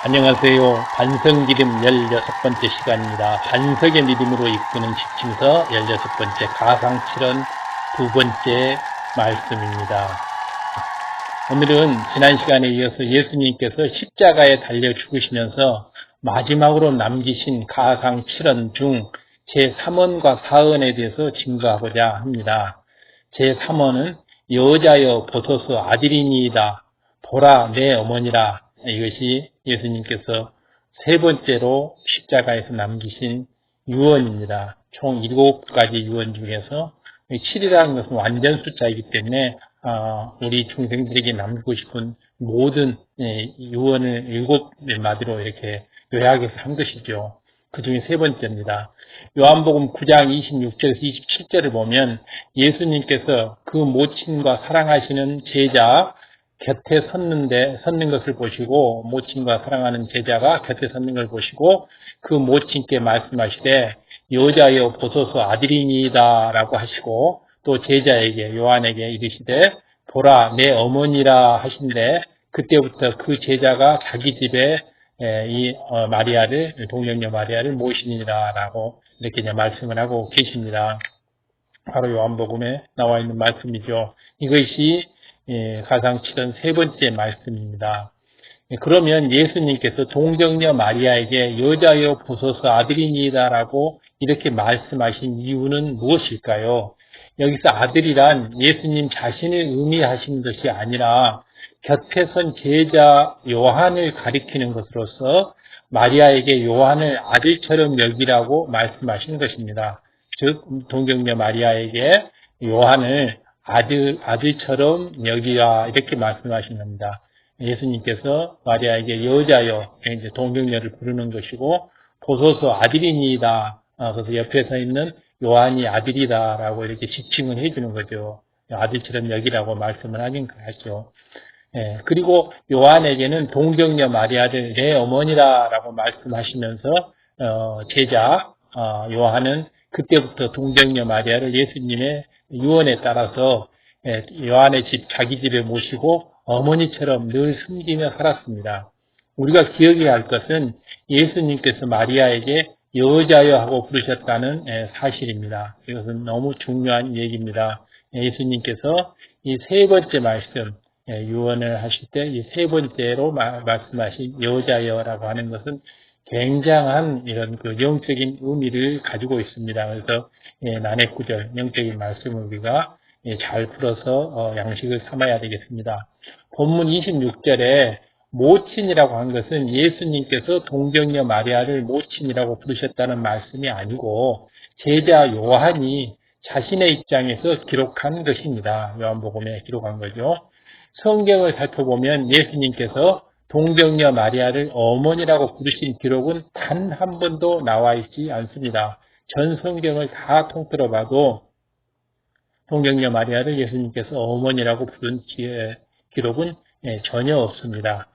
안녕하세요. 반석믿음 16번째 시간입니다. 반석의 믿음으로 이끄는 지침서 16번째 가상칠언 2번째 말씀입니다. 오늘은 지난 시간에 이어서 예수님께서 십자가에 달려 죽으시면서 마지막으로 남기신 가상칠언 중 제3원과 4원에 대해서 증거하고자 합니다. 제3원은 여자여 보소서 아들이니이다. 보라 내 어머니라. 이것이 예수님께서 세 번째로 십자가에서 남기신 유언입니다. 총 7가지 유언 중에서 7이라는 것은 완전 숫자이기 때문에 우리 중생들에게 남기고 싶은 모든 유언을 7마디로 이렇게 요약해서 한 것이죠. 그 중에 세 번째입니다. 요한복음 9장 26절에서 27절을 보면 예수님께서 그 모친과 사랑하시는 제자 곁에 섰는 것을 보시고, 모친과 사랑하는 제자가 곁에 섰는 걸 보시고 그 모친께 말씀하시되 여자여 보소서 아들이니이다 라고 하시고, 또 제자에게 요한에게 이르시되 보라 내 어머니라 하신데, 그때부터 그 제자가 자기 집에 이 마리아를, 동정녀 마리아를 모시니라 라고 이렇게 이제 말씀을 하고 계십니다. 바로 요한복음에 나와 있는 말씀이죠. 이것이 가상칠언 세 번째 말씀입니다. 그러면 예수님께서 동정녀 마리아에게 여자여 보소서 아들이니이다 라고 이렇게 말씀하신 이유는 무엇일까요? 여기서 아들이란 예수님 자신을 의미하시는 것이 아니라 곁에 선 제자 요한을 가리키는 것으로서 마리아에게 요한을 아들처럼 여기라고 말씀하신 것입니다. 즉 동정녀 마리아에게 요한을 아들처럼 여기라 이렇게 말씀하신 겁니다. 예수님께서 마리아에게 여자여, 이제 동정녀를 부르는 것이고, 보소서 아들이니이다. 그래서 옆에 서 있는 요한이 아들이다라고 이렇게 지칭을 해주는 거죠. 아들처럼 여기라고 말씀을 하긴 하죠. 그리고 요한에게는 동정녀 마리아를 내 어머니라라고 말씀하시면서 제자 요한은 그때부터 동정녀 마리아를 예수님의 유언에 따라서 요한의 집, 자기 집에 모시고 어머니처럼 늘 섬기며 살았습니다. 우리가 기억해야 할 것은 예수님께서 마리아에게 여자여 하고 부르셨다는 사실입니다. 이것은 너무 중요한 얘기입니다. 예수님께서 이 세 번째 말씀, 유언을 하실 때 이 세 번째로 말씀하신 여자여라고 하는 것은 굉장한 이런 그 영적인 의미를 가지고 있습니다. 그래서 난해구절, 영적인 말씀을 우리가 잘 풀어서 양식을 삼아야 되겠습니다. 본문 26절에 모친이라고 한 것은 예수님께서 동정녀 마리아를 모친이라고 부르셨다는 말씀이 아니고 제자 요한이 자신의 입장에서 기록한 것입니다. 요한복음에 기록한 거죠. 성경을 살펴보면 예수님께서 동정녀 마리아를 어머니라고 부르신 기록은 단 한 번도 나와 있지 않습니다. 전 성경을 다 통틀어 봐도 동정녀 마리아를 예수님께서 어머니라고 부른 기록은 전혀 없습니다.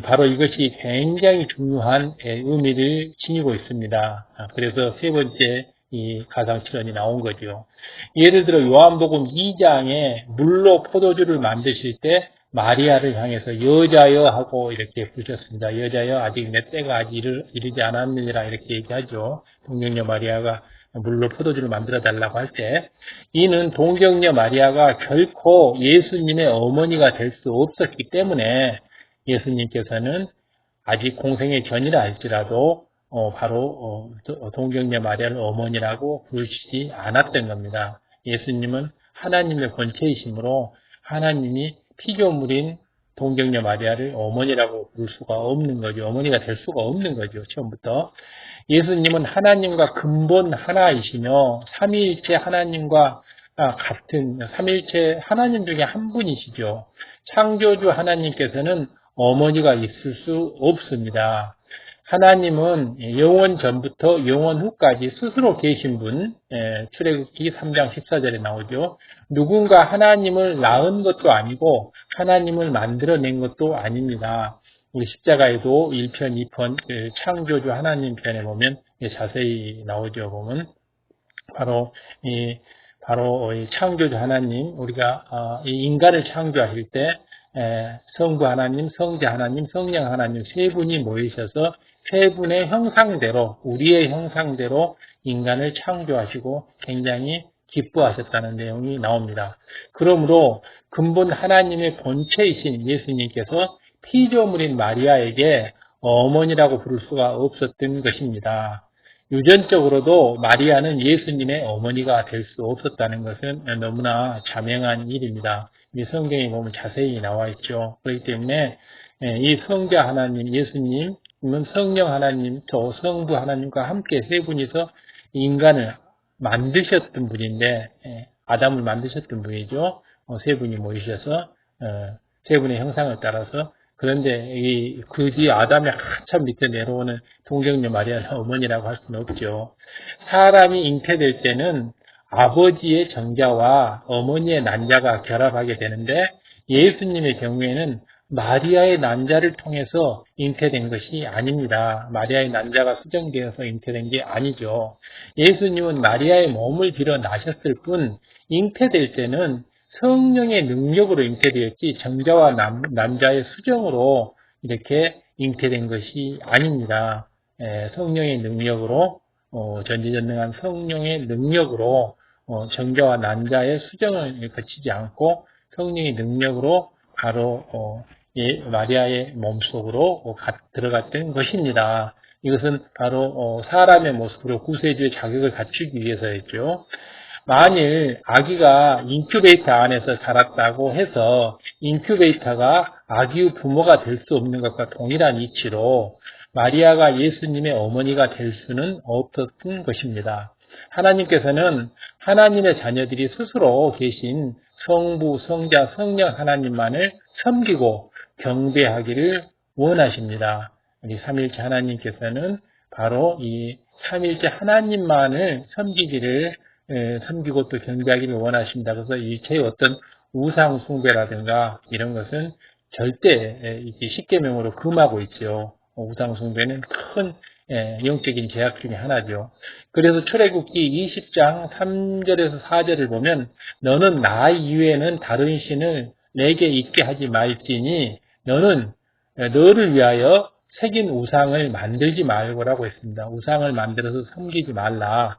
바로 이것이 굉장히 중요한 의미를 지니고 있습니다. 그래서 세 번째 이 가상칠언이 나온 거죠. 예를 들어 요한복음 2장에 물로 포도주를 만드실 때 마리아를 향해서 여자여 하고 이렇게 부르셨습니다. 여자여 아직 내 때가 아직 이르지 않았느니라 이렇게 얘기하죠. 동정녀 마리아가 물로 포도주를 만들어 달라고 할 때, 이는 동정녀 마리아가 결코 예수님의 어머니가 될 수 없었기 때문에 예수님께서는 아직 공생의 전이라 할지라도 바로 동정녀 마리아를 어머니라고 부르시지 않았던 겁니다. 예수님은 하나님의 본체이시므로 하나님이 피조물인 동정녀 마리아를 어머니라고 부를 수가 없는 거죠. 어머니가 될 수가 없는 거죠. 처음부터. 예수님은 하나님과 근본 하나이시며 삼위일체 하나님과 같은 삼위일체 하나님 중에 한 분이시죠. 창조주 하나님께서는 어머니가 있을 수 없습니다. 하나님은 영원 전부터 영원 후까지 스스로 계신 분, 출애굽기 3장 14절에 나오죠. 누군가 하나님을 낳은 것도 아니고 하나님을 만들어낸 것도 아닙니다. 우리 십자가에도 1편, 2편 창조주 하나님 편에 보면 자세히 나오죠. 보면 바로 이 창조주 하나님, 우리가 이 인간을 창조하실 때 성부 하나님, 성자 하나님, 성령 하나님 세 분이 모이셔서 세 분의 형상대로, 우리의 형상대로 인간을 창조하시고 굉장히 기뻐하셨다는 내용이 나옵니다. 그러므로 근본 하나님의 본체이신 예수님께서 피조물인 마리아에게 어머니라고 부를 수가 없었던 것입니다. 유전적으로도 마리아는 예수님의 어머니가 될 수 없었다는 것은 너무나 자명한 일입니다. 이 성경에 보면 자세히 나와 있죠. 그렇기 때문에 이 성자 하나님, 예수님은 성령 하나님, 또 성부 하나님과 함께 세 분이서 인간을 만드셨던 분인데, 아담을 만드셨던 분이죠. 세 분이 모이셔서 세 분의 형상을 따라서. 그런데 그 뒤에 아담이 한참 밑에 내려오는 동정녀 마리아는 어머니라고 할 수는 없죠. 사람이 잉태될 때는 아버지의 정자와 어머니의 난자가 결합하게 되는데, 예수님의 경우에는 마리아의 난자를 통해서 잉태된 것이 아닙니다. 마리아의 난자가 수정되어서 잉태된 게 아니죠. 예수님은 마리아의 몸을 빌어 나셨을 뿐 잉태될 때는 성령의 능력으로 잉태되었지 정자와 난자의 수정으로 이렇게 잉태된 것이 아닙니다. 성령의 능력으로 전지전능한 성령의 능력으로 정자와 난자의 수정을 거치지 않고 성령의 능력으로 바로 마리아의 몸속으로 들어갔던 것입니다. 이것은 바로 사람의 모습으로 구세주의 자격을 갖추기 위해서였죠. 만일 아기가 인큐베이터 안에서 자랐다고 해서 인큐베이터가 아기의 부모가 될 수 없는 것과 동일한 이치로 마리아가 예수님의 어머니가 될 수는 없었던 것입니다. 하나님께서는 하나님의 자녀들이 스스로 계신 성부, 성자, 성령 하나님만을 섬기고 경배하기를 원하십니다. 우리 삼일체 하나님께서는 바로 이 삼일체 하나님만을 섬기고 또 경배하기를 원하십니다. 그래서 일체의 어떤 우상 숭배라든가 이런 것은 절대 십계명으로 금하고 있죠. 우상 숭배는 큰 영적인 죄악 중에 하나죠. 그래서 출애굽기 20장 3절에서 4절을 보면 너는 나 이외에는 다른 신을 내게 있게 하지 말지니 너는 너를 위하여 새긴 우상을 만들지 말고라고 했습니다. 우상을 만들어서 섬기지 말라.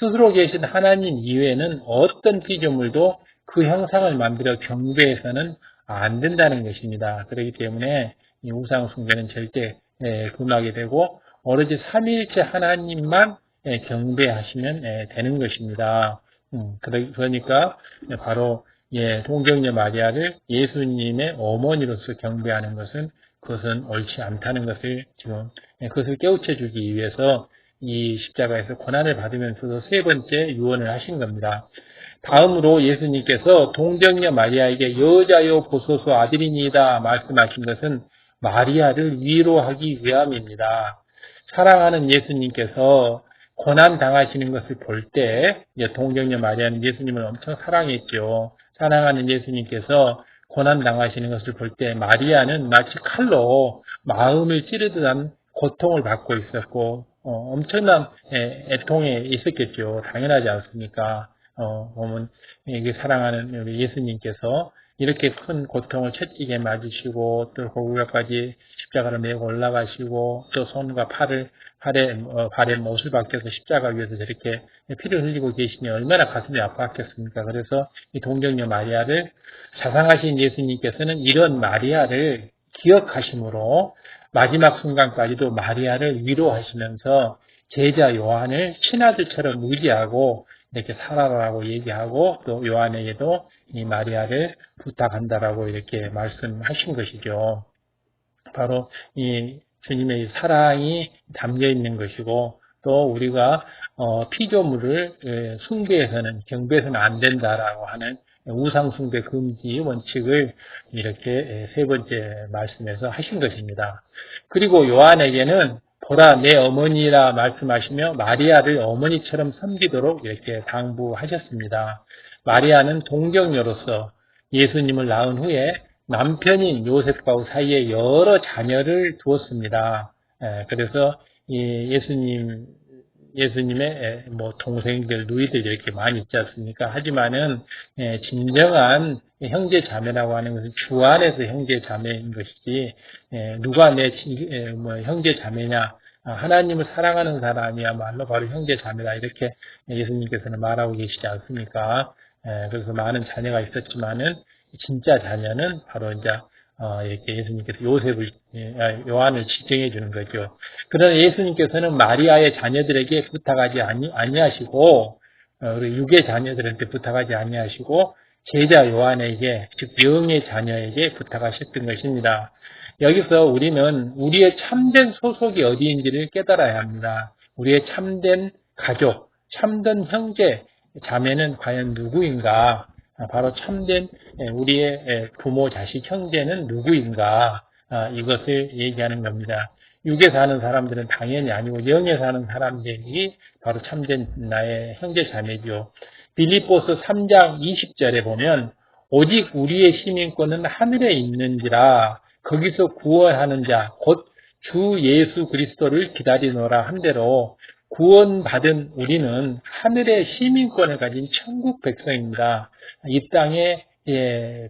스스로 계신 하나님 이외에는 어떤 피조물도 그 형상을 만들어 경배해서는 안 된다는 것입니다. 그렇기 때문에 이 우상 숭배는 절대 금하게 되고 오로지 삼위일체 하나님만 경배하시면 되는 것입니다. 그러니까 바로 동정녀 마리아를 예수님의 어머니로서 경배하는 것은 그것은 옳지 않다는 것을 지금 그것을 깨우쳐 주기 위해서 이 십자가에서 고난을 받으면서도 세 번째 유언을 하신 겁니다. 다음으로 예수님께서 동정녀 마리아에게 여자여 보소서 아들이니이다 말씀하신 것은 마리아를 위로하기 위함입니다. 사랑하는 예수님께서 고난 당하시는 것을 볼 때 동정녀 마리아는 예수님을 엄청 사랑했죠. 사랑하는 예수님께서 고난 당하시는 것을 볼 때 마리아는 마치 칼로 마음을 찌르듯한 고통을 받고 있었고 엄청난 애통에 있었겠죠. 당연하지 않습니까? 보면 이게 사랑하는 우리 예수님께서 이렇게 큰 고통을 채찍에 맞으시고 또 고구려까지 십자가를 메고 올라가시고 또 손과 발에 못을 박혀서 십자가 위에서 저렇게 피를 흘리고 계시니 얼마나 가슴이 아팠겠습니까? 그래서 이 동정녀 마리아를 자상하신 예수님께서는 이런 마리아를 기억하심으로 마지막 순간까지도 마리아를 위로하시면서 제자 요한을 친아들처럼 의지하고 이렇게 살아라라고 얘기하고 또 요한에게도 이 마리아를 부탁한다라고 이렇게 말씀하신 것이죠. 바로 이 주님의 사랑이 담겨 있는 것이고 또 우리가 피조물을 숭배해서는 경배해서는 안 된다라고 하는 우상 숭배 금지 원칙을 이렇게 세 번째 말씀에서 하신 것입니다. 그리고 요한에게는 보라 내 어머니라 말씀하시며 마리아를 어머니처럼 섬기도록 이렇게 당부하셨습니다. 마리아는 동정녀로서 예수님을 낳은 후에 남편인 요셉과 사이에 여러 자녀를 두었습니다. 그래서 예수님의 예수님의 뭐 동생들, 누이들 이렇게 많이 있지 않습니까? 하지만은 진정한 형제 자매라고 하는 것은 주 안에서 형제 자매인 것이지 누가 내 뭐 형제 자매냐? 하나님을 사랑하는 사람이야말로 바로 형제 자매다 이렇게 예수님께서는 말하고 계시지 않습니까? 그래서 많은 자녀가 있었지만은 진짜 자녀는 바로 이제 이렇게 예수님께서 요한을 지정해 주는 거죠. 그러나 예수님께서는 마리아의 자녀들에게 부탁하지 아니하시고 우리 육의 자녀들한테 부탁하지 아니하시고 제자 요한에게 즉 영의 자녀에게 부탁하셨던 것입니다. 여기서 우리는 우리의 참된 소속이 어디인지를 깨달아야 합니다. 우리의 참된 가족, 참된 형제, 자매는 과연 누구인가? 바로 참된 우리의 부모, 자식, 형제는 누구인가? 이것을 얘기하는 겁니다. 육에 사는 사람들은 당연히 아니고 영에 사는 사람들이 바로 참된 나의 형제 자매죠. 빌립보서 3장 20절에 보면 오직 우리의 시민권은 하늘에 있는지라 거기서 구원하는 자 곧 주 예수 그리스도를 기다리노라 한 대로 구원받은 우리는 하늘의 시민권을 가진 천국 백성입니다. 이 땅의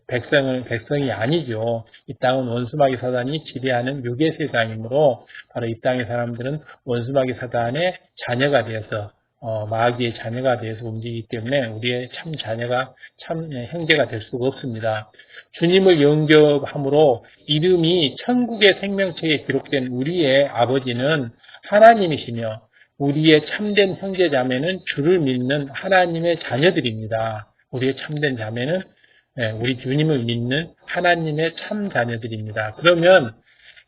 백성이 아니죠. 이 땅은 원수마귀 사단이 지배하는 육의 세상이므로 바로 이 땅의 사람들은 원수마귀 사단의 자녀가 되어서 마귀의 자녀가 되어서 움직이기 때문에 우리의 참 자녀가 참 형제가 될 수가 없습니다. 주님을 영접함으로 이름이 천국의 생명책에 기록된 우리의 아버지는 하나님이시며 우리의 참된 형제자매는 주를 믿는 하나님의 자녀들입니다. 우리의 참된 자매는 우리 주님을 믿는 하나님의 참 자녀들입니다. 그러면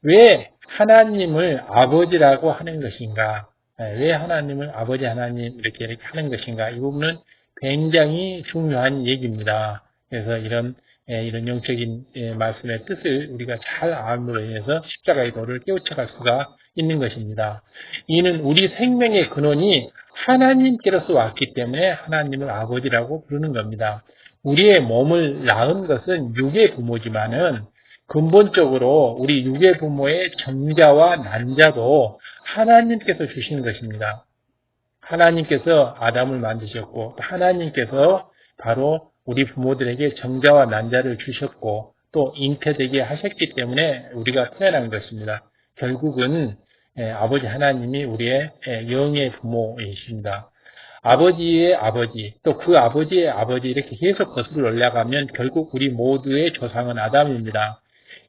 왜 하나님을 아버지라고 하는 것인가? 왜 하나님을 아버지 하나님 이렇게 하는 것인가? 이 부분은 굉장히 중요한 얘기입니다. 그래서 이런 영적인 말씀의 뜻을 우리가 잘 알므로 인해서 십자가의 도를 깨우쳐갈 수가 있는 것입니다. 이는 우리 생명의 근원이 하나님께로서 왔기 때문에 하나님을 아버지라고 부르는 겁니다. 우리의 몸을 낳은 것은 육의 부모지만은 근본적으로 우리 육의 부모의 정자와 난자도 하나님께서 주시는 것입니다. 하나님께서 아담을 만드셨고 하나님께서 바로 우리 부모들에게 정자와 난자를 주셨고 또 잉태되게 하셨기 때문에 우리가 태어난 것입니다. 결국은 아버지 하나님이 우리의 영의 부모이십니다. 아버지의 아버지, 또 그 아버지의 아버지 이렇게 계속 거슬러 올라가면 결국 우리 모두의 조상은 아담입니다.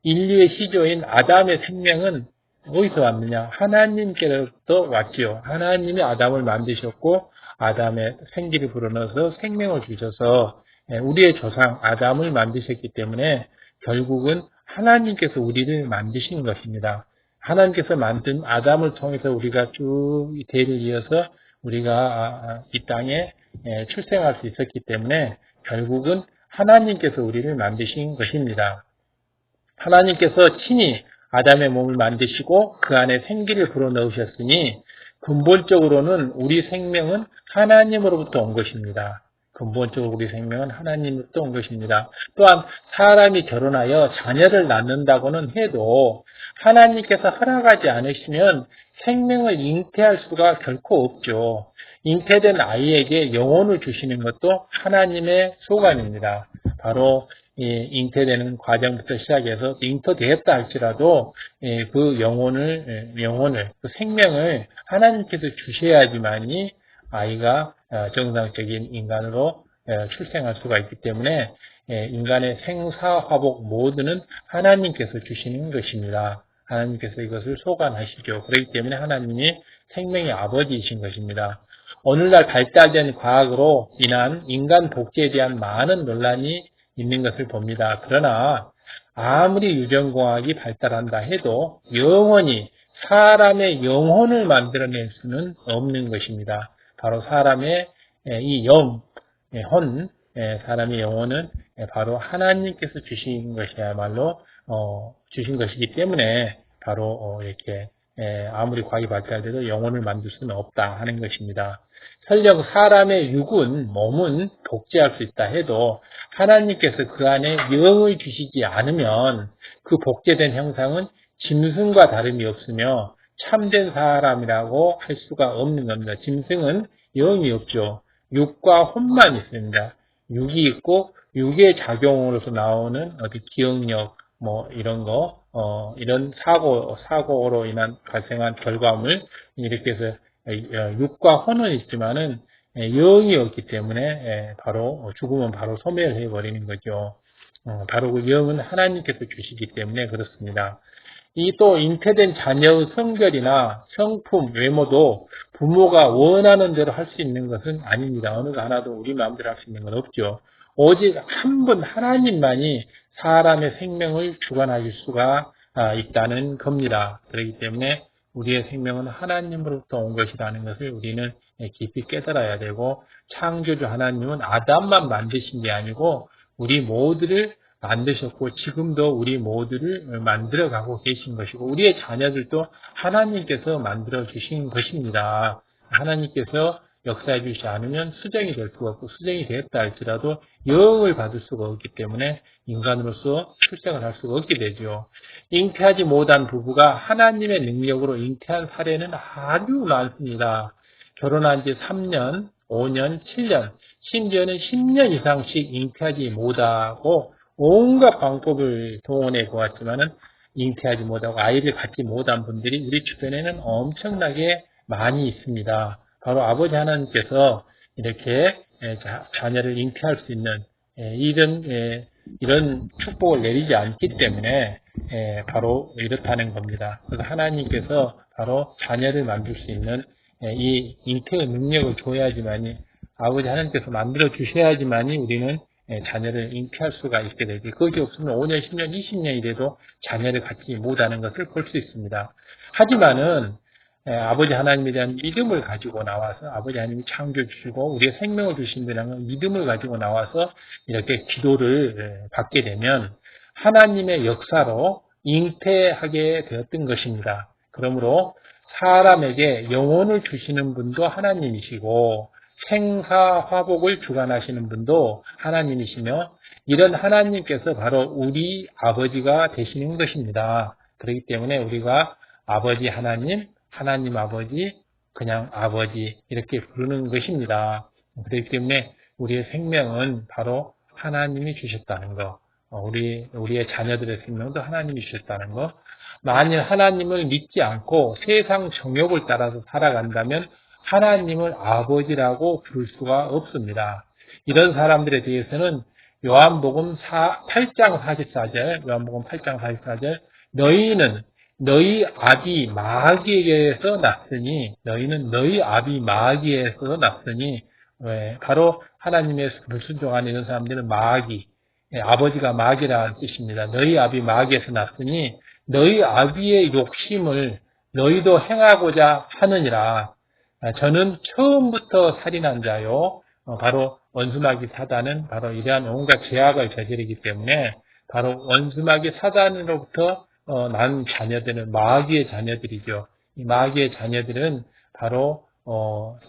인류의 시조인 아담의 생명은 어디서 왔느냐? 하나님께로부터 왔지요. 하나님이 아담을 만드셨고 아담의 생기를 불어넣어서 생명을 주셔서 우리의 조상 아담을 만드셨기 때문에 결국은 하나님께서 우리를 만드신 것입니다. 하나님께서 만든 아담을 통해서 우리가 쭉 대를 이어서 우리가 이 땅에 출생할 수 있었기 때문에 결국은 하나님께서 우리를 만드신 것입니다. 하나님께서 친히 아담의 몸을 만드시고 그 안에 생기를 불어넣으셨으니 근본적으로는 우리 생명은 하나님으로부터 온 것입니다. 근본적으로 우리 생명은 하나님으로부터 온 것입니다. 또한 사람이 결혼하여 자녀를 낳는다고는 해도 하나님께서 허락하지 않으시면 생명을 잉태할 수가 결코 없죠. 잉태된 아이에게 영혼을 주시는 것도 하나님의 소관입니다. 바로 잉태되는 과정부터 시작해서 잉태되었다 할지라도 그 영혼을 그 생명을 하나님께서 주셔야지만이 아이가 정상적인 인간으로 출생할 수가 있기 때문에 인간의 생사화복 모두는 하나님께서 주시는 것입니다. 하나님께서 이것을 소관하시죠. 그렇기 때문에 하나님이 생명의 아버지이신 것입니다. 오늘날 발달된 과학으로 인한 인간 복제에 대한 많은 논란이 있는 것을 봅니다. 그러나 아무리 유전공학이 발달한다 해도 영원히 사람의 영혼을 만들어낼 수는 없는 것입니다. 바로 사람의 이 혼, 사람의 영혼은 바로 하나님께서 주신 것이야말로 주신 것이기 때문에 바로 이렇게 아무리 과학이 발달돼도 영혼을 만들 수는 없다 하는 것입니다. 설령 사람의 육은 몸은 복제할 수 있다 해도 하나님께서 그 안에 영을 주시지 않으면 그 복제된 형상은 짐승과 다름이 없으며 참된 사람이라고 할 수가 없는 겁니다. 짐승은 영이 없죠. 육과 혼만 있습니다. 육이 있고 육의 작용으로서 나오는 어디 기억력 뭐 이런 거 이런 사고로 인한 발생한 결과물 이렇게 해서 육과 혼은 있지만은 영이 없기 때문에 바로 죽으면 바로 소멸해 버리는 거죠. 바로 그 영은 하나님께서 주시기 때문에 그렇습니다. 이 또 잉태된 자녀의 성별이나 성품, 외모도 부모가 원하는 대로 할 수 있는 것은 아닙니다. 어느 하나도 우리 마음대로 할 수 있는 건 없죠. 오직 한 분 하나님만이 사람의 생명을 주관하실 수가 있다는 겁니다. 그렇기 때문에 우리의 생명은 하나님으로부터 온 것이라는 것을 우리는 깊이 깨달아야 되고, 창조주 하나님은 아담만 만드신 게 아니고 우리 모두를 만드셨고 지금도 우리 모두를 만들어가고 계신 것이고 우리의 자녀들도 하나님께서 만들어 주신 것입니다. 하나님께서 역사해 주시지 않으면 수정이 될 수가 없고, 수정이 되었다 할지라도 영을 받을 수가 없기 때문에 인간으로서 출생을 할 수가 없게 되죠. 잉태하지 못한 부부가 하나님의 능력으로 잉태한 사례는 아주 많습니다. 결혼한 지 3년, 5년, 7년, 심지어는 10년 이상씩 잉태하지 못하고 온갖 방법을 동원해 보았지만은 잉태하지 못하고 아이를 갖지 못한 분들이 우리 주변에는 엄청나게 많이 있습니다. 바로 아버지 하나님께서 이렇게 자녀를 잉태할 수 있는 이런 축복을 내리지 않기 때문에 바로 이렇다는 겁니다. 그래서 하나님께서 바로 자녀를 만들 수 있는 이 잉태의 능력을 줘야지만이, 아버지 하나님께서 만들어 주셔야지만이 우리는 자녀를 잉태할 수가 있게 되지. 그것이 없으면 5년, 10년, 20년이 돼도 자녀를 갖지 못하는 것을 볼 수 있습니다. 하지만은 아버지 하나님에 대한 믿음을 가지고 나와서, 아버지 하나님이 창조 주시고 우리의 생명을 주신 분이라는 믿음을 가지고 나와서 이렇게 기도를 받게 되면 하나님의 역사로 잉태하게 되었던 것입니다. 그러므로 사람에게 영혼을 주시는 분도 하나님이시고 생사화복을 주관하시는 분도 하나님이시며, 이런 하나님께서 바로 우리 아버지가 되시는 것입니다. 그렇기 때문에 우리가 아버지 하나님, 하나님 아버지, 그냥 아버지 이렇게 부르는 것입니다. 그렇기 때문에 우리의 생명은 바로 하나님이 주셨다는 거, 우리의 자녀들의 생명도 하나님이 주셨다는 거. 만일 하나님을 믿지 않고 세상 정욕을 따라서 살아간다면 하나님을 아버지라고 부를 수가 없습니다. 이런 사람들에 대해서는 요한복음 8장 44절, 요한복음 8장 44절, 너희는 너희 아비 마귀에게서 났으니, 너희는 너희 아비 마귀에서 났으니, 바로 하나님의 불순종한 이런 사람들은 마귀, 아버지가 마귀라는 뜻입니다. 너희 아비 마귀에서 났으니 너희 아비의 욕심을 너희도 행하고자 하느니라. 저는 처음부터 살인한 자요. 바로 원수마귀 사단은 바로 이러한 온갖 죄악을 저지르기 때문에 바로 원수마귀 사단으로부터 난 자녀들은 마귀의 자녀들이죠. 이 마귀의 자녀들은 바로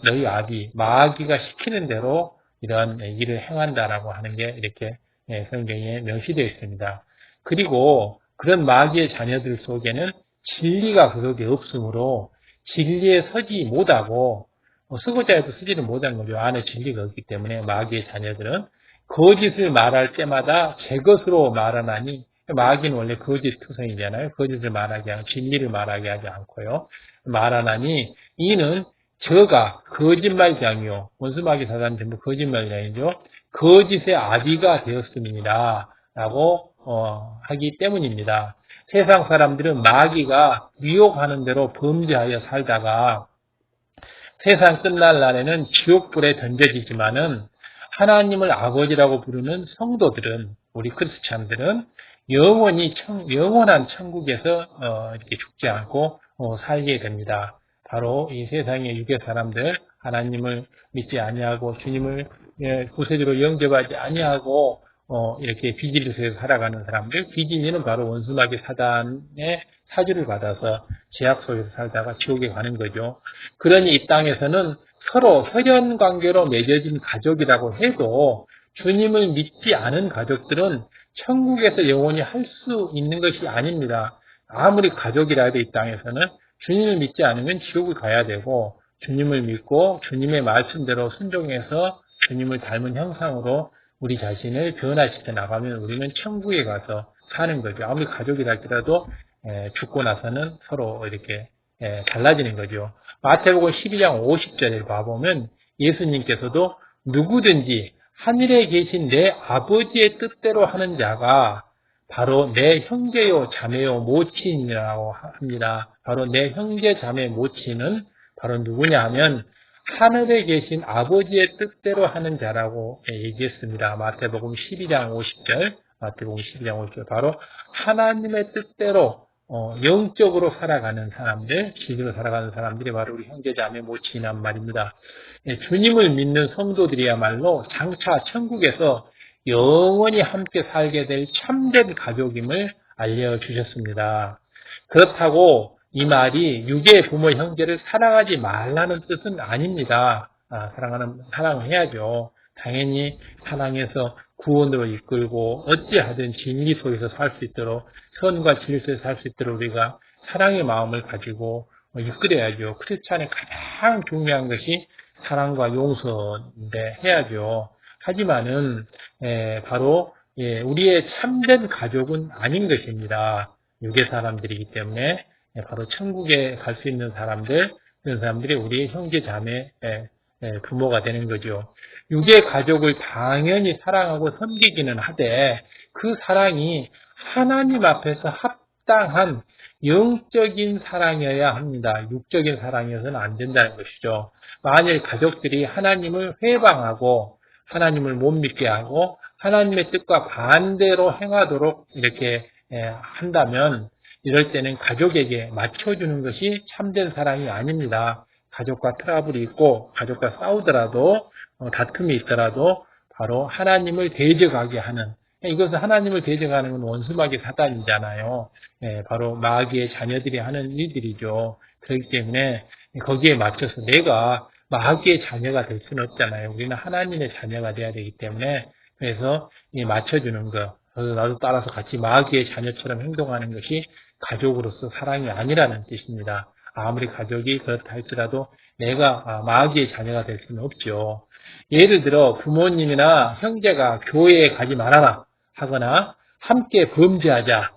너희 아비 마귀가 시키는 대로 이러한 일을 행한다라고 하는 게 이렇게 성경에 명시되어 있습니다. 그리고 그런 마귀의 자녀들 속에는 진리가 그 속에 없으므로 진리에 서지 못하고, 쓰고자 해도 쓰지를 못한 거죠. 안에 진리가 없기 때문에 마귀의 자녀들은 거짓을 말할 때마다 제 것으로 말하나니, 마귀는 원래 거짓 투성이잖아요. 거짓을 말하게 하고 진리를 말하게 하지 않고요. 말하나니 이는 저가 거짓말장이요. 원수마귀 사단은 전부 거짓말장이죠. 거짓의 아비가 되었습니다. 라고 하기 때문입니다. 세상 사람들은 마귀가 유혹하는 대로 범죄하여 살다가 세상 끝날 날에는 지옥불에 던져지지만은, 하나님을 아버지라고 부르는 성도들은, 우리 크리스찬들은 영원한 천국에서 이렇게 죽지 않고 살게 됩니다. 바로 이 세상의 유괴 사람들, 하나님을 믿지 아니하고 주님을 구세주로 영접하지 아니하고 이렇게 비진리에서 살아가는 사람들, 비진리는 바로 원수마귀 사단의 사주를 받아서 죄악 속에서 살다가 지옥에 가는 거죠. 그러니 이 땅에서는 서로 혈연 관계로 맺어진 가족이라고 해도 주님을 믿지 않은 가족들은 천국에서 영원히 할 수 있는 것이 아닙니다. 아무리 가족이라 해도 이 땅에서는 주님을 믿지 않으면 지옥을 가야 되고, 주님을 믿고 주님의 말씀대로 순종해서 주님을 닮은 형상으로 우리 자신을 변화시켜 나가면 우리는 천국에 가서 사는 거죠. 아무리 가족이라 할지라도 죽고 나서는 서로 이렇게 달라지는 거죠. 마태복음 12장 50절을 봐보면 예수님께서도 누구든지 하늘에 계신 내 아버지의 뜻대로 하는 자가 바로 내 형제요 자매요 모친이라고 합니다. 바로 내 형제 자매 모친은 바로 누구냐 하면 하늘에 계신 아버지의 뜻대로 하는 자라고 얘기했습니다. 마태복음 12장 50절, 마태복음 12장 50절. 바로 하나님의 뜻대로 영적으로 살아가는 사람들, 진리로 살아가는 사람들이 바로 우리 형제자매 모친이란 말입니다. 주님을 믿는 성도들이야말로 장차 천국에서 영원히 함께 살게 될 참된 가족임을 알려주셨습니다. 그렇다고 이 말이 육의 부모 형제를 사랑하지 말라는 뜻은 아닙니다. 사랑을 해야죠. 당연히 사랑해서 구원으로 이끌고 어찌하든 진리 속에서 살 수 있도록 선과 진리 속에서 살 수 있도록 우리가 사랑의 마음을 가지고 이끌어야죠. 크리스찬의 가장 중요한 것이 사랑과 용서인데 해야죠. 하지만은 바로 우리의 참된 가족은 아닌 것입니다. 육의 사람들이기 때문에 바로 천국에 갈 수 있는 사람들, 그런 사람들이 우리의 형제 자매 부모가 되는 거죠. 육의 가족을 당연히 사랑하고 섬기기는 하되 그 사랑이 하나님 앞에서 합당한 영적인 사랑이어야 합니다. 육적인 사랑이어서는 안 된다는 것이죠. 만일 가족들이 하나님을 회방하고 하나님을 못 믿게 하고 하나님의 뜻과 반대로 행하도록 이렇게 한다면 이럴 때는 가족에게 맞춰주는 것이 참된 사랑이 아닙니다. 가족과 트러블이 있고 가족과 싸우더라도 다툼이 있더라도 바로 하나님을 대적하게 하는, 이것은 하나님을 대적하는 건 원수마귀 사단이잖아요. 바로 마귀의 자녀들이 하는 일들이죠. 그렇기 때문에 거기에 맞춰서 내가 마귀의 자녀가 될 수는 없잖아요. 우리는 하나님의 자녀가 돼야 되기 때문에 그래서 맞춰주는 거, 나도 따라서 같이 마귀의 자녀처럼 행동하는 것이 가족으로서 사랑이 아니라는 뜻입니다. 아무리 가족이 그렇다 할지라도 내가 마귀의 자녀가 될 수는 없죠. 예를 들어 부모님이나 형제가 교회에 가지 말아라 하거나 함께 범죄하자,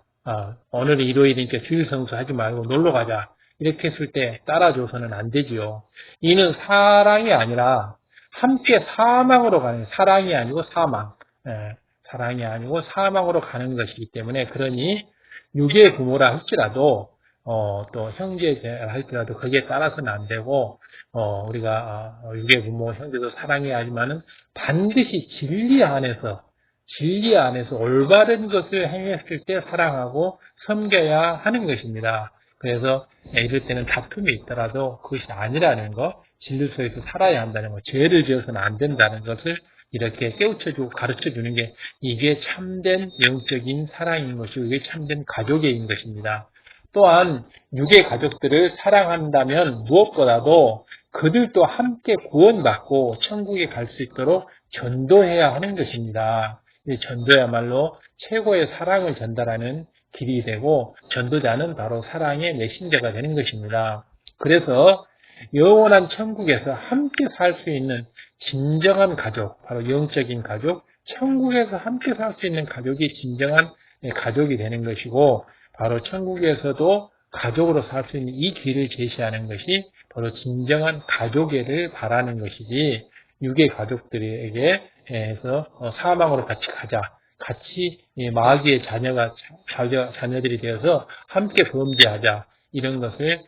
오늘 일요일이니까 주일 성수하지 말고 놀러 가자 이렇게 했을 때 따라줘서는 안 되지요. 이는 사랑이 아니라 함께 사망으로 가는, 사랑이 아니고 사망, 사랑이 아니고 사망으로 가는 것이기 때문에, 그러니 육의 부모라 할지라도 또 형제라 할지라도 거기에 따라서는 안 되고, 우리가 육의 부모 형제도 사랑해야 하지만은 반드시 진리 안에서 올바른 것을 행했을 때 사랑하고 섬겨야 하는 것입니다. 그래서 이럴 때는 다툼이 있더라도 그것이 아니라는 거, 진리 속에서 살아야 한다는 거, 죄를 지어서는 안 된다는 것을 이렇게 깨우쳐주고 가르쳐주는 게 이게 참된 영적인 사랑인 것이고 이게 참된 가족인 것입니다. 또한 육의 가족들을 사랑한다면 무엇보다도 그들도 함께 구원받고 천국에 갈 수 있도록 전도해야 하는 것입니다. 전도야말로 최고의 사랑을 전달하는 길이 되고 전도자는 바로 사랑의 메신저가 되는 것입니다. 그래서 영원한 천국에서 함께 살 수 있는 진정한 가족, 바로 영적인 가족, 천국에서 함께 살 수 있는 가족이 진정한 가족이 되는 것이고, 바로 천국에서도 가족으로 살 수 있는 이 길을 제시하는 것이 바로 진정한 가족애를 바라는 것이지, 육의 가족들에게 해서 사망으로 같이 가자, 같이 마귀의 자녀들이 되어서 함께 범죄하자, 이런 것을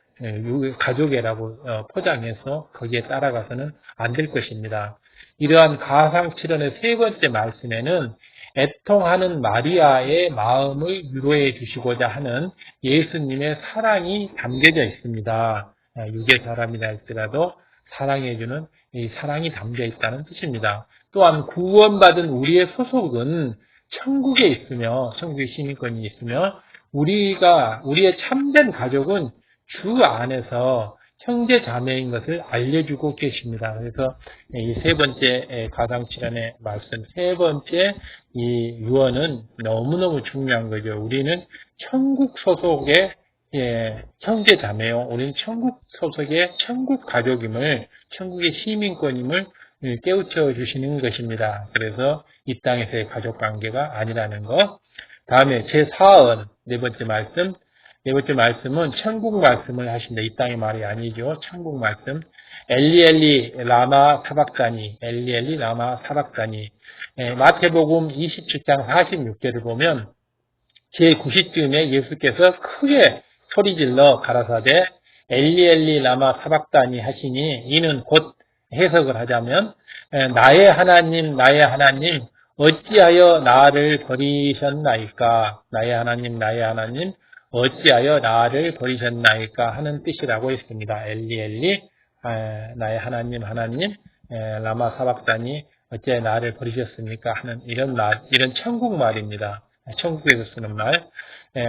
가족애라고 포장해서 거기에 따라가서는 안 될 것입니다. 이러한 가상칠언의 세 번째 말씀에는 애통하는 마리아의 마음을 위로해 주시고자 하는 예수님의 사랑이 담겨져 있습니다. 육의 사람이라 할지라도 사랑해주는 이 사랑이 담겨 있다는 뜻입니다. 또한 구원받은 우리의 소속은 천국에 있으며, 천국의 시민권이 있으며, 우리의 참된 가족은 주 안에서 형제 자매인 것을 알려주고 계십니다. 그래서 이 세 번째 가상칠언의 말씀, 세 번째 이 유언은 너무너무 중요한 거죠. 우리는 천국 소속의 형제 자매요. 우리는 천국 소속의 천국 가족임을, 천국의 시민권임을 깨우쳐 주시는 것입니다. 그래서 이 땅에서의 가족 관계가 아니라는 것. 다음에 제4은 네 번째 말씀. 네 번째 말씀은 천국 말씀을 하신다. 이 땅의 말이 아니죠. 천국 말씀. 엘리 라마 사박다니. 엘리 라마 사박다니. 마태복음 27장 46절을 보면 제9시쯤에 예수께서 크게 소리질러 가라사대 엘리 라마 사박다니 하시니, 이는 곧 해석을 하자면 나의 하나님 어찌하여 나를 버리셨나이까, 나의 하나님 어찌하여 나를 버리셨나이까 하는 뜻이라고 했습니다. 엘리 나의 하나님 라마 사박다니 어찌하여 나를 버리셨습니까 하는 이런 천국 말입니다. 천국에서 쓰는 말.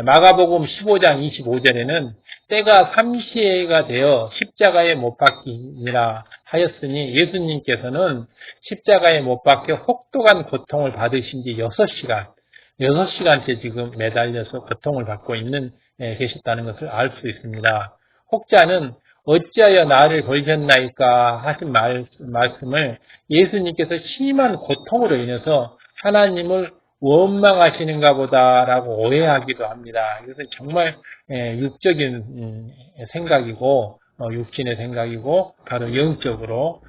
마가복음 15장 25절에는 때가 삼시가 되어 십자가에 못 박히니라 하였으니, 예수님께서는 십자가에 못 박혀 혹독한 고통을 받으신 지 6시간째 지금 매달려서 고통을 받고 계셨다는 것을 알 수 있습니다. 혹자는 어찌하여 나를 버리셨나이까 하신 말씀을 예수님께서 심한 고통으로 인해서 하나님을 원망하시는가 보다라고 오해하기도 합니다. 이것은 정말 육적인 생각이고, 육신의 생각이고, 바로 영적으로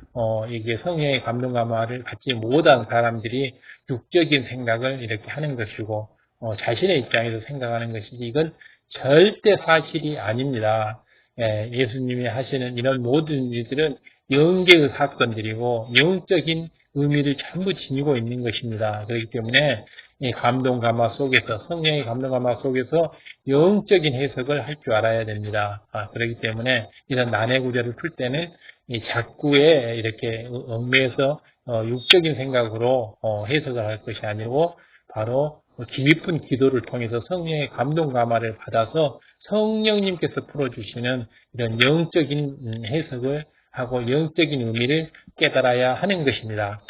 이게 성령의 감동 감화를 받지 못한 사람들이 육적인 생각을 이렇게 하는 것이고, 자신의 입장에서 생각하는 것이지, 이건 절대 사실이 아닙니다. 예수님이 하시는 이런 모든 일들은 영계의 사건들이고 영적인 의미를 전부 지니고 있는 것입니다. 그렇기 때문에 이 감동 감화 속에서, 성령의 감동 감화 속에서 영적인 해석을 할 줄 알아야 됩니다. 그렇기 때문에 이런 난해 구절을 풀 때는 이 작구에 이렇게 얽매여서 육적인 생각으로 해석을 할 것이 아니고, 바로 깊은 기도를 통해서 성령의 감동 감화를 받아서 성령님께서 풀어주시는 이런 영적인 해석을 하고 영적인 의미를 깨달아야 하는 것입니다.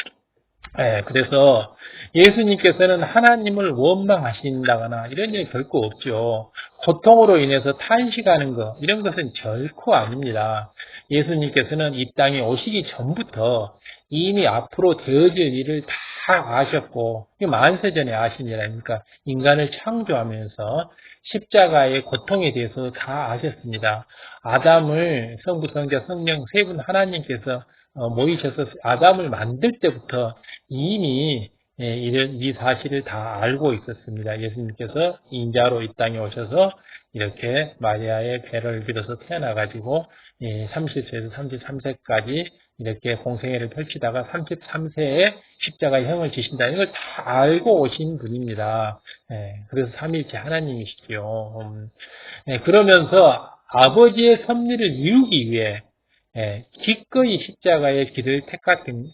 그래서 예수님께서는 하나님을 원망하신다거나 이런 일이 결코 없죠. 고통으로 인해서 탄식하는 것, 이런 것은 결코 아닙니다. 예수님께서는 이 땅에 오시기 전부터 이미 앞으로 되어질 일을 다 아셨고, 만세전에 아신 일 아닙니까? 인간을 창조하면서 십자가의 고통에 대해서 다 아셨습니다. 아담을 성부, 성자, 성령 세 분 하나님께서 모이셔서 아담을 만들 때부터 이미 이 사실을 다 알고 있었습니다. 예수님께서 인자로 이 땅에 오셔서 이렇게 마리아의 배를 빌어서 태어나가지고 30세에서 33세까지 이렇게 공생애를 펼치다가 33세에 십자가의 형을 지신다는 걸 다 알고 오신 분입니다. 그래서 삼위일체 하나님이시죠. 그러면서 아버지의 섭리를 이루기 위해 기꺼이 십자가의 길을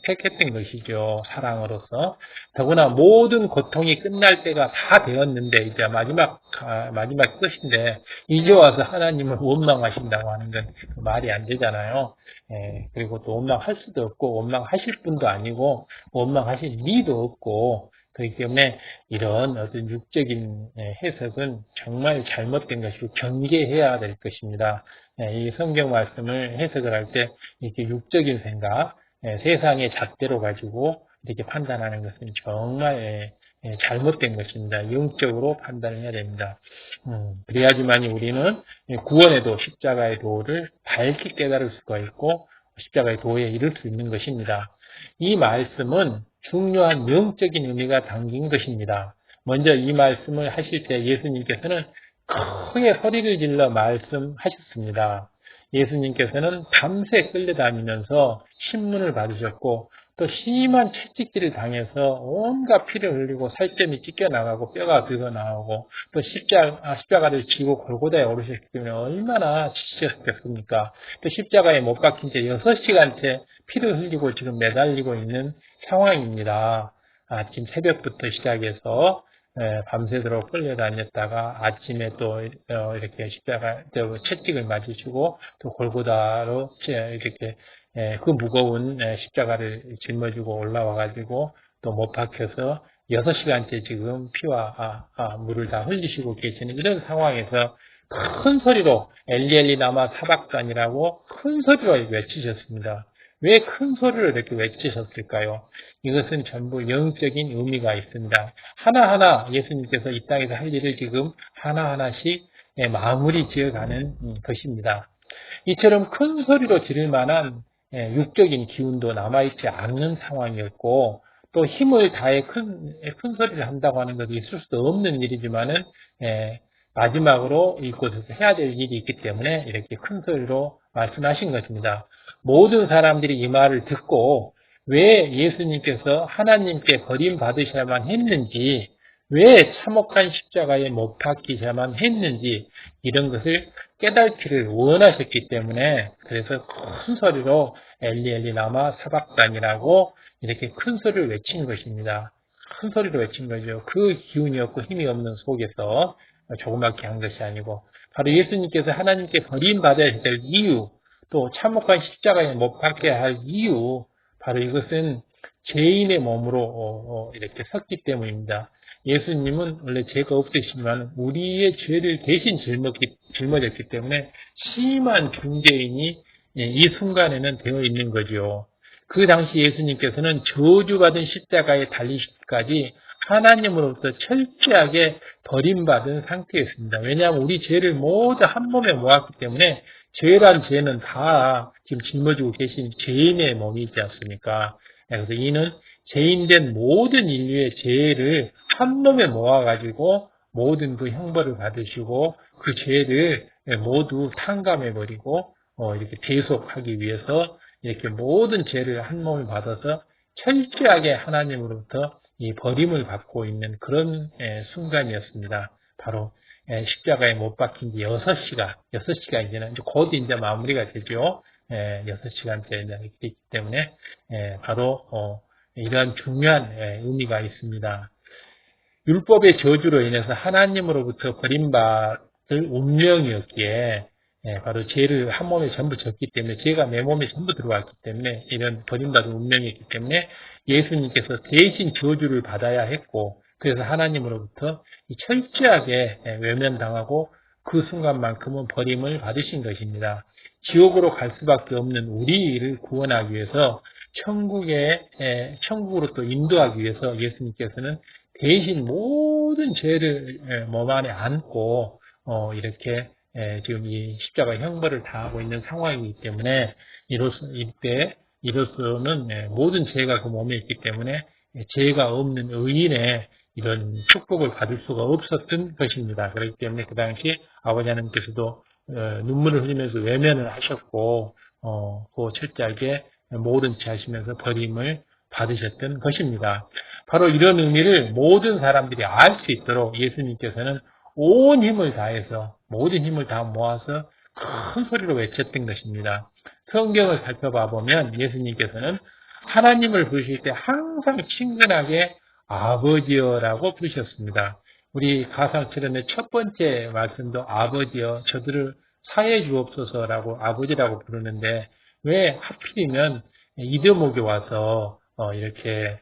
택했던 것이죠. 사랑으로서. 더구나 모든 고통이 끝날 때가 다 되었는데, 이제 마지막 끝인데, 이제 와서 하나님을 원망하신다고 하는 건 말이 안 되잖아요. 그리고 또 원망할 수도 없고, 원망하실 분도 아니고, 원망하실 리도 없고, 그렇기 때문에 이런 어떤 육적인 해석은 정말 잘못된 것이고 경계해야 될 것입니다. 이 성경 말씀을 해석을 할 때 이렇게 육적인 생각, 세상의 잣대로 가지고 이렇게 판단하는 것은 정말 잘못된 것입니다. 영적으로 판단을 해야 됩니다. 그래야지만이 우리는 구원에도 십자가의 도를 밝게 깨달을 수가 있고 십자가의 도에 이를 수 있는 것입니다. 이 말씀은 중요한 영적인 의미가 담긴 것입니다. 먼저 이 말씀을 하실 때 예수님께서는 크게 소리를 질러 말씀하셨습니다. 예수님께서는 밤새 끌려다니면서 신문을 받으셨고 또 심한 채찍질을 당해서 온갖 피를 흘리고 살점이 찢겨나가고 뼈가 긁어나오고 또 십자가를 지고 골고다에 오르셨기 때문에 얼마나 지치셨겠습니까? 또 십자가에 못 박힌 채 6시간째 피를 흘리고 지금 매달리고 있는 상황입니다. 아침 새벽부터 시작해서 밤새도록 끌려다녔다가 아침에 또 이렇게 십자가 채찍을 맞으시고 또 골고다로 이렇게 그 무거운 십자가를 짊어지고 올라와가지고 또 못 박혀서 6시간째 지금 피와 물을 다 흘리시고 계시는 이런 상황에서 큰 소리로 엘리엘리 라마 사박단이라고 큰 소리로 외치셨습니다. 왜 큰 소리로 이렇게 외치셨을까요? 이것은 전부 영적인 의미가 있습니다. 하나하나 예수님께서 이 땅에서 할 일을 지금 하나하나씩 마무리 지어가는 것입니다. 이처럼 큰 소리로 지를 만한 육적인 기운도 남아있지 않는 상황이었고, 또 힘을 다해 큰 소리를 한다고 하는 것도 있을 수도 없는 일이지만은 마지막으로 이곳에서 해야 될 일이 있기 때문에 이렇게 큰 소리로 말씀하신 것입니다. 모든 사람들이 이 말을 듣고 왜 예수님께서 하나님께 버림받으셔야만 했는지, 왜 참혹한 십자가에 못 박히셔야만 했는지 이런 것을 깨닫기를 원하셨기 때문에, 그래서 큰 소리로 엘리 엘리 라마 사박단이라고 이렇게 큰 소리를 외친 것입니다. 큰 소리로 외친 거죠. 그 기운이 없고 힘이 없는 속에서 조그맣게 한 것이 아니고, 바로 예수님께서 하나님께 버림받아야 될 이유, 또 참혹한 십자가에 못 박혀야 할 이유, 바로 이것은 죄인의 몸으로 이렇게 섰기 때문입니다. 예수님은 원래 죄가 없으시지만 우리의 죄를 대신 짊어졌기 때문에 심한 중죄인이 이 순간에는 되어 있는 거죠. 그 당시 예수님께서는 저주받은 십자가에 달리시기까지 하나님으로부터 철저하게 버림받은 상태였습니다. 왜냐하면 우리 죄를 모두 한 몸에 모았기 때문에 죄란 죄는 다 지금 짊어지고 계신 죄인의 몸이지 않습니까? 그래서 이는 죄인된 모든 인류의 죄를 한 몸에 모아가지고 모든 그 형벌을 받으시고 그 죄를 모두 탕감해버리고 이렇게 대속하기 위해서 이렇게 모든 죄를 한 몸에 받아서 철저하게 하나님으로부터 이 버림을 받고 있는 그런 순간이었습니다. 바로 십자가에 못 박힌 지 6시가 이제는 곧 이제 마무리가 되죠. 6시간째 있기 때문에 바로 이러한 중요한 의미가 있습니다. 율법의 저주로 인해서 하나님으로부터 버림받을 운명이었기에 바로 죄를 한 몸에 전부 졌기 때문에, 죄가 내 몸에 전부 들어왔기 때문에 이런 버림받은 운명이었기 때문에 예수님께서 대신 저주를 받아야 했고, 그래서 하나님으로부터 철저하게 외면당하고 그 순간만큼은 버림을 받으신 것입니다. 지옥으로 갈 수밖에 없는 우리를 구원하기 위해서 천국으로 또 인도하기 위해서 예수님께서는 대신 모든 죄를 몸 안에 안고 이렇게 지금 이 십자가 형벌을 당하고 있는 상황이기 때문에 이로서는 모든 죄가 그 몸에 있기 때문에 죄가 없는 의인의 이런 축복을 받을 수가 없었던 것입니다. 그렇기 때문에 그 당시 아버지 하나님께서도 눈물을 흘리면서 외면을 하셨고 그 철저하게 모든 죄 하시면서 버림을 받으셨던 것입니다. 바로 이런 의미를 모든 사람들이 알 수 있도록 예수님께서는 온 힘을 다해서 모든 힘을 다 모아서 큰 소리로 외쳤던 것입니다. 성경을 살펴봐 보면 예수님께서는 하나님을 부르실 때 항상 친근하게 아버지여라고 부르셨습니다. 우리 가상칠언의 첫 번째 말씀도 아버지여 저들을 사해 주옵소서라고 아버지라고 부르는데, 왜 하필이면 이대목에 와서 이렇게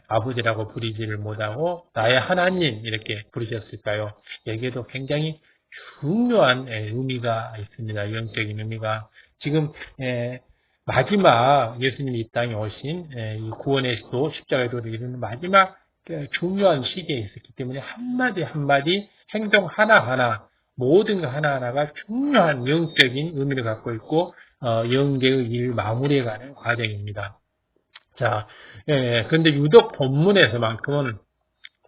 아버지라고 부르지를 못하고 나의 하나님 이렇게 부르셨을까요? 여기에도 굉장히 중요한 의미가 있습니다. 영적인 의미가. 지금 마지막 예수님이 이 땅에 오신 이 구원의 도 십자가의 도를 이루는 마지막 중요한 시기에 있었기 때문에 한마디 한마디 행동 하나하나 모든 것 하나하나가 중요한 영적인 의미를 갖고 있고 영계의 일 마무리해가는 과정입니다. 자, 그런데 유독 본문에서만큼은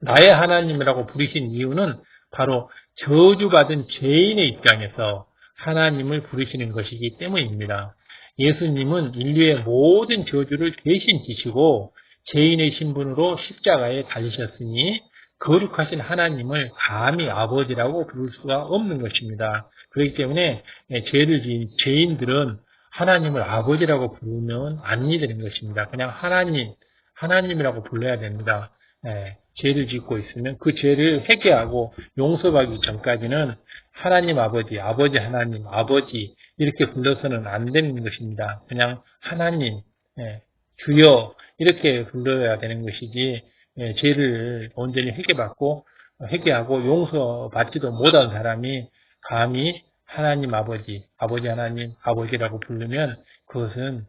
나의 하나님이라고 부르신 이유는 바로 저주받은 죄인의 입장에서 하나님을 부르시는 것이기 때문입니다. 예수님은 인류의 모든 저주를 대신 지시고 죄인의 신분으로 십자가에 달리셨으니 거룩하신 하나님을 감히 아버지라고 부를 수가 없는 것입니다. 그렇기 때문에 죄를 지은 죄인들은 하나님을 아버지라고 부르면 안 되는 것입니다. 그냥 하나님이라고 불러야 됩니다. 죄를 짓고 있으면 그 죄를 회개하고 용서받기 전까지는 하나님 아버지, 아버지 하나님, 아버지 이렇게 불러서는 안 되는 것입니다. 그냥 하나님, 주여 이렇게 불러야 되는 것이지, 죄를 온전히 회개하고 용서받지도 못한 사람이 감히 하나님 아버지, 아버지 하나님 아버지라고 부르면 그것은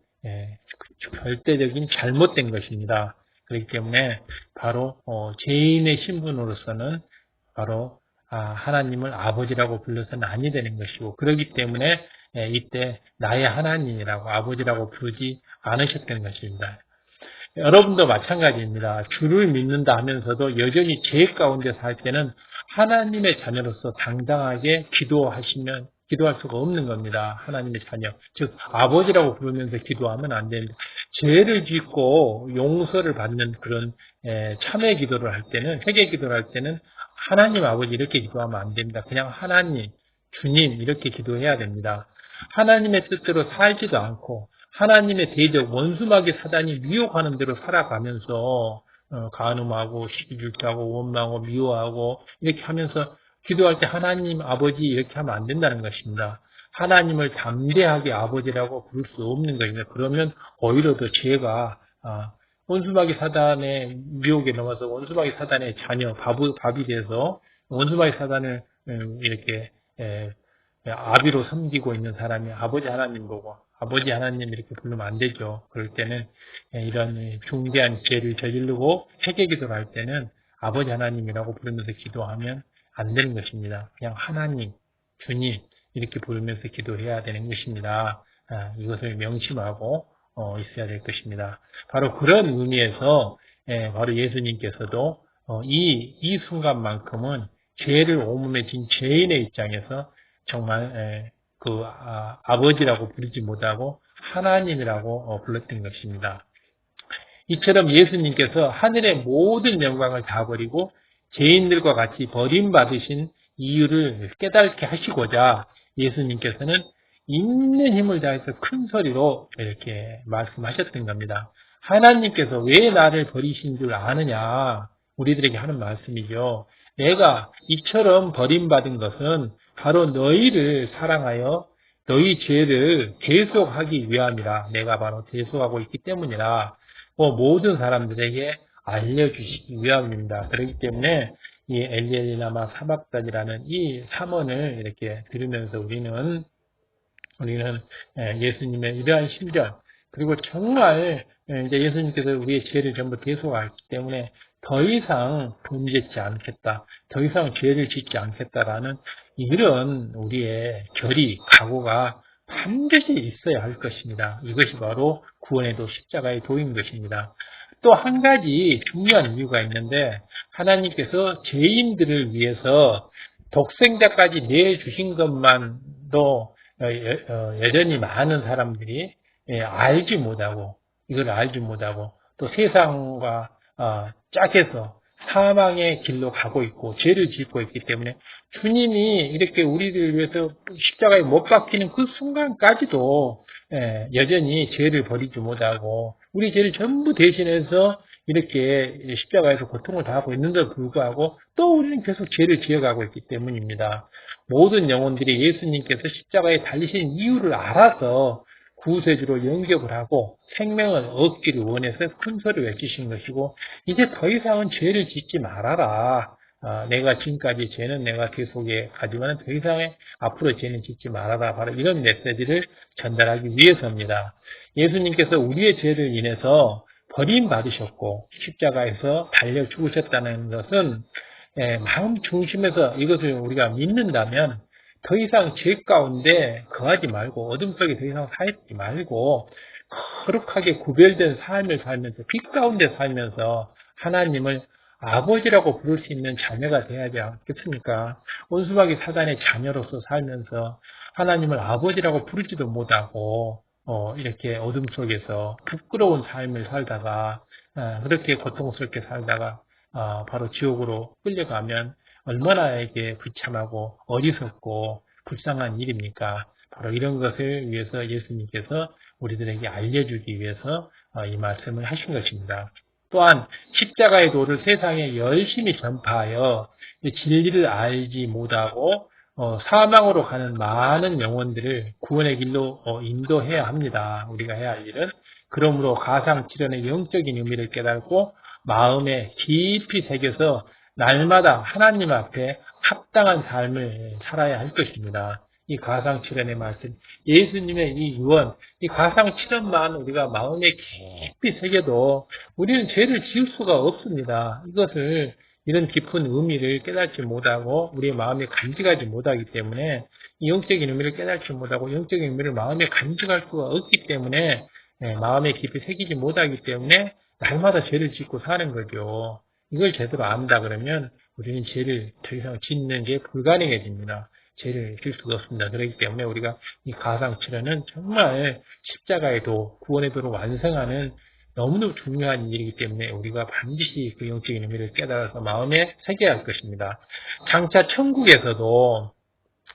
절대적인 잘못된 것입니다. 그렇기 때문에 바로 죄인의 신분으로서는 바로 하나님을 아버지라고 불러서는 아니 되는 것이고, 그렇기 때문에 이때 나의 하나님이라고 아버지라고 부르지 않으셨던 것입니다. 여러분도 마찬가지입니다. 주를 믿는다 하면서도 여전히 죄 가운데 살 때는 하나님의 자녀로서 당당하게 기도할 수가 없는 겁니다. 하나님의 자녀. 즉, 아버지라고 부르면서 기도하면 안 됩니다. 죄를 짓고 용서를 받는 그런 참회 기도를 할 때는, 회개 기도를 할 때는 하나님 아버지 이렇게 기도하면 안 됩니다. 그냥 하나님, 주님 이렇게 기도해야 됩니다. 하나님의 뜻대로 살지도 않고 하나님의 대적 원수마귀 사단이 미혹하는 대로 살아가면서 간음하고 시기질투하고 원망하고 미워하고 이렇게 하면서 기도할 때 하나님 아버지 이렇게 하면 안 된다는 것입니다. 하나님을 담대하게 아버지라고 부를 수 없는 것입니다. 그러면 오히려 더 죄가 원수마귀 사단의 미혹에 넘어서 원수마귀 사단의 자녀 밥이 돼서 원수마귀 사단을 이렇게 아비로 섬기고 있는 사람이 아버지 하나님 보고 아버지 하나님 이렇게 부르면 안 되죠. 그럴 때는 이런 중대한 죄를 저지르고 회개 기도를 할 때는 아버지 하나님이라고 부르면서 기도하면 안 되는 것입니다. 그냥 하나님, 주님 이렇게 부르면서 기도해야 되는 것입니다. 이것을 명심하고 있어야 될 것입니다. 바로 그런 의미에서 바로 예수님께서도 이 순간만큼은 죄를 온몸에 진 죄인의 입장에서 정말 아버지라고 부르지 못하고 하나님이라고 불렀던 것입니다. 이처럼 예수님께서 하늘의 모든 영광을 다 버리고 죄인들과 같이 버림받으신 이유를 깨닫게 하시고자 예수님께서는 있는 힘을 다해서 큰 소리로 이렇게 말씀하셨던 겁니다. 하나님께서 왜 나를 버리신 줄 아느냐? 우리들에게 하는 말씀이죠. 내가 이처럼 버림받은 것은 바로 너희를 사랑하여 너희 죄를 대속하기 위함이라. 내가 바로 대속하고 있기 때문이라. 모든 사람들에게 알려주시기 위함입니다. 그렇기 때문에 이 엘리엘리나마 사박단이라는 이 삼언을 이렇게 들으면서 우리는 예수님의 이러한 심정, 그리고 정말 이제 예수님께서 우리의 죄를 전부 대속하기 때문에 더 이상 범죄치 않겠다, 더 이상 죄를 짓지 않겠다라는 이런 우리의 결의, 각오가 반드시 있어야 할 것입니다. 이것이 바로 구원의 도, 십자가의 도인 것입니다. 또 한 가지 중요한 이유가 있는데, 하나님께서 죄인들을 위해서 독생자까지 내주신 것만도 여전히 많은 사람들이 알지 못하고, 이걸 알지 못하고 또 세상과 짝해서 사망의 길로 가고 있고 죄를 짓고 있기 때문에 주님이 이렇게 우리를 위해서 십자가에 못 박히는 그 순간까지도 여전히 죄를 버리지 못하고 우리 죄를 전부 대신해서 이렇게 십자가에서 고통을 당하고 있는데도 불구하고 또 우리는 계속 죄를 지어가고 있기 때문입니다. 모든 영혼들이 예수님께서 십자가에 달리신 이유를 알아서 구세주로 영접을 하고 생명을 얻기를 원해서 큰 소리를 외치신 것이고, 이제 더 이상은 죄를 짓지 말아라. 내가 지금까지 죄는 내가 계속해 가지만 더 이상의 앞으로 죄는 짓지 말아라. 바로 이런 메시지를 전달하기 위해서입니다. 예수님께서 우리의 죄를 인해서 버림받으셨고 십자가에서 달려 죽으셨다는 것은 마음 중심에서 이것을 우리가 믿는다면 더 이상 죄 가운데 거하지 말고 어둠 속에 더 이상 살지 말고 거룩하게 구별된 삶을 살면서 빛 가운데 살면서 하나님을 아버지라고 부를 수 있는 자녀가 되어야지 않겠습니까? 원수마귀 사단의 자녀로서 살면서 하나님을 아버지라고 부르지도 못하고 이렇게 어둠 속에서 부끄러운 삶을 살다가 그렇게 고통스럽게 살다가 바로 지옥으로 끌려가면 얼마나 이게 비참하고 어리석고 불쌍한 일입니까? 바로 이런 것을 위해서 예수님께서 우리들에게 알려주기 위해서 이 말씀을 하신 것입니다. 또한 십자가의 도를 세상에 열심히 전파하여 진리를 알지 못하고 사망으로 가는 많은 영혼들을 구원의 길로 인도해야 합니다. 우리가 해야 할 일은. 그러므로 가상칠언의 영적인 의미를 깨닫고 마음에 깊이 새겨서 날마다 하나님 앞에 합당한 삶을 살아야 할 것입니다. 이 가상칠언의 말씀, 예수님의 이 유언, 이 가상칠언만 우리가 마음에 깊이 새겨도 우리는 죄를 지을 수가 없습니다. 이런 깊은 의미를 깨닫지 못하고 우리의 마음에 간직하지 못하기 때문에 이 영적인 의미를 깨닫지 못하고 영적인 의미를 마음에 간직할 수가 없기 때문에 마음에 깊이 새기지 못하기 때문에 날마다 죄를 짓고 사는 거죠. 이걸 제대로 안다 그러면 우리는 죄를 더 이상 짓는 게 불가능해집니다. 죄를 질 수가 없습니다. 그렇기 때문에 우리가 이 가상칠언은 정말 십자가의 도, 구원의 도를 완성하는 너무너무 중요한 일이기 때문에 우리가 반드시 그 영적인 의미를 깨달아서 마음에 새겨야 할 것입니다. 장차 천국에서도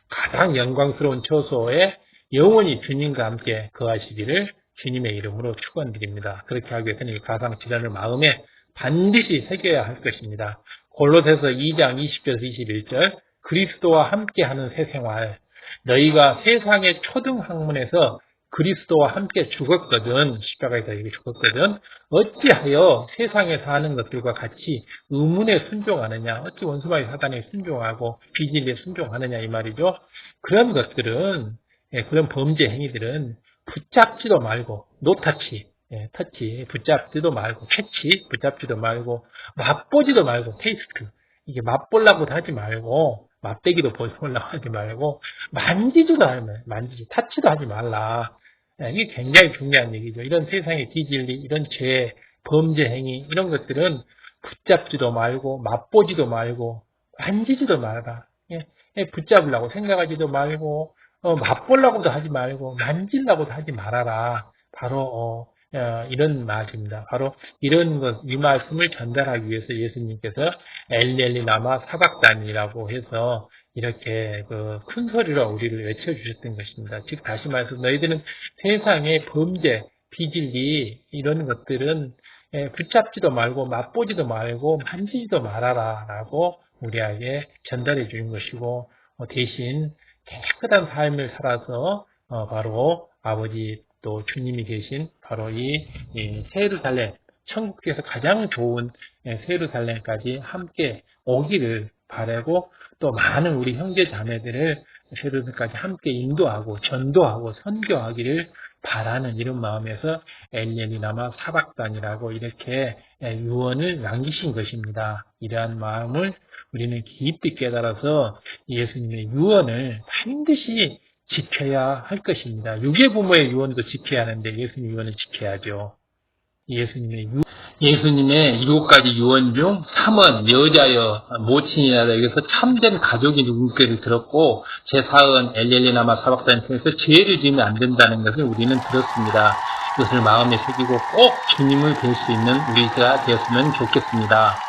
가장 영광스러운 처소에 영원히 주님과 함께 거하시기를 주님의 이름으로 축원드립니다. 그렇게 하기 위해서는 이 가상칠언을 마음에 반드시 새겨야 할 것입니다. 골로새서 2장 20절에서 21절 그리스도와 함께하는 새 생활 너희가 세상의 초등학문에서 그리스도와 함께 죽었거든 십자가에서 이렇게 죽었거든 어찌하여 세상에 사는 것들과 같이 의문에 순종하느냐 어찌 원수마귀 사단에 순종하고 비진리에 순종하느냐 이 말이죠. 그런 것들은 그런 범죄 행위들은 붙잡지도 말고 노타치 터치 붙잡지도 말고 캐치 붙잡지도 말고 맛보지도 말고 테이스트 이게 맛보려고도 하지 말고 맛배기도 보려고 하지 말고 만지지도 하면 만지지 타치도 하지 말라. 이게 굉장히 중요한 얘기죠. 이런 세상의 비진리, 이런 죄, 범죄 행위 이런 것들은 붙잡지도 말고 맛보지도 말고 만지지도 말아라. 붙잡으려고 생각하지도 말고 맛보려고도 하지 말고 만지려고도 하지 말아라. 바로 이런 말입니다. 바로 이런 것, 이 말씀을 전달하기 위해서 예수님께서 엘리 라마 사박단이라고 해서 이렇게 큰 소리로 우리를 외쳐주셨던 것입니다. 즉 다시 말해서 너희들은 세상의 범죄, 비진리 이런 것들은 붙잡지도 말고 맛보지도 말고 만지지도 말아라 라고 우리에게 전달해 주는 것이고 대신 깨끗한 삶을 살아서 바로 아버지 또 주님이 계신 바로 이 세루살렘 천국에서 가장 좋은 세루살렘까지 함께 오기를 바라고 또 많은 우리 형제 자매들을 세루살렘까지 함께 인도하고 전도하고 선교하기를 바라는 이런 마음에서 엘리야니나마 사박단이라고 이렇게 유언을 남기신 것입니다. 이러한 마음을 우리는 깊이 깨달아서 예수님의 유언을 반드시 지켜야 할 것입니다. 육의 부모의 유언도 지켜야 하는데 예수님의 유언을 지켜야죠. 예수님의 7가지 유언 중 3은 여자여 모친이라다 여기서 참된 가족이 누군가를 들었고 제4은 엘리야니나마 사박단을 통해서 죄를 지으면 안 된다는 것을 우리는 들었습니다. 이것을 마음에 새기고 꼭 주님을 뵐 수 있는 우리가 되었으면 좋겠습니다.